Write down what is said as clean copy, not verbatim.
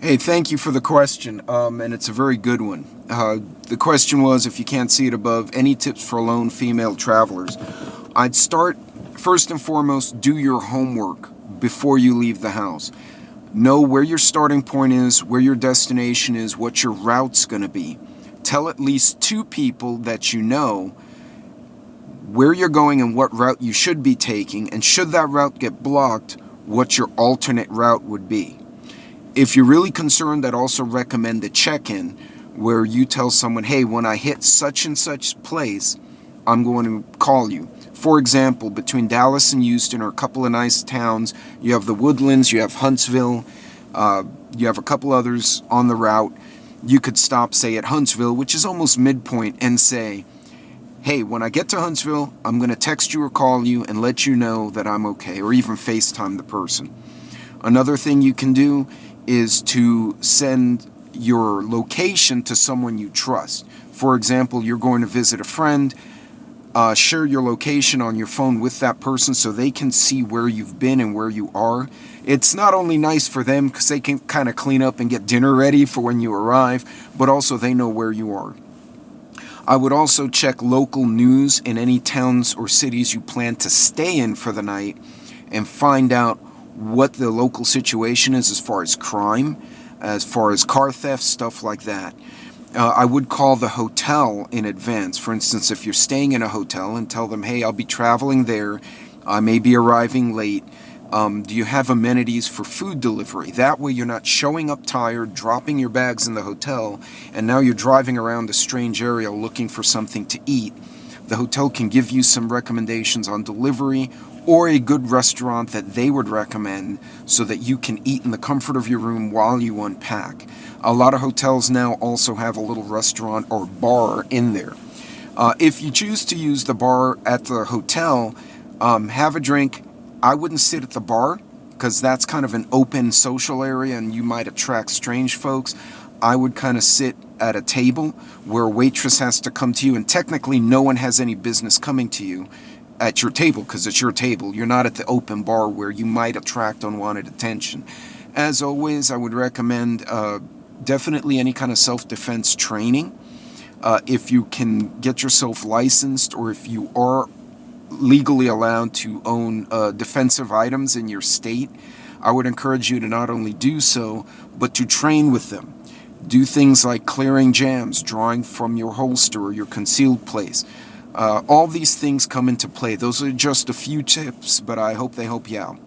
Hey, thank you for the question, and it's a very good one. The question was, if you can't see it above, any tips for lone female travelers? I'd start, first and foremost, do your homework before you leave the house. Know where your starting point is, where your destination is, what your route's going to be. Tell at least two people that you know where you're going and what route you should be taking, and should that route get blocked, what your alternate route would be. If you're really concerned, I'd also recommend the check-in, where you tell someone, hey, when I hit such and such place, I'm going to call you. For example, between Dallas and Houston are a couple of nice towns. You have the Woodlands, you have Huntsville, you have a couple others on the route. You could stop, say, at Huntsville, which is almost midpoint, and say, hey, when I get to Huntsville, I'm going to text you or call you and let you know that I'm okay, or even FaceTime the person. Another thing you can do is to send your location to someone you trust. For example, you're going to visit a friend, share your location on your phone with that person so they can see where you've been and where you are. It's not only nice for them because they can kind of clean up and get dinner ready for when you arrive, but also they know where you are. I would also check local news in any towns or cities you plan to stay in for the night and find out what the local situation is as far as crime, as far as car theft, stuff like that. I would call the hotel in advance. For instance, if you're staying in a hotel, and tell them, hey, I'll be traveling there, I may be arriving late. Do you have amenities for food delivery? That way you're not showing up tired, dropping your bags in the hotel, and now you're driving around a strange area looking for something to eat. The hotel can give you some recommendations on delivery or a good restaurant that they would recommend so that you can eat in the comfort of your room while you unpack. A lot of hotels now also have a little restaurant or bar in there. If you choose to use the bar at the hotel, have a drink. I wouldn't sit at the bar because that's kind of an open social area and you might attract strange folks. I would kind of sit at a table where a waitress has to come to you, and technically no one has any business coming to you at your table because it's your table. You're not at the open bar where you might attract unwanted attention. As always, I would recommend definitely any kind of self-defense training. If you can get yourself licensed, or if you are legally allowed to own defensive items in your state, I would encourage you to not only do so, but to train with them. Do things like clearing jams, drawing from your holster or your concealed place. All these things come into play. Those are just a few tips, but I hope they help you out.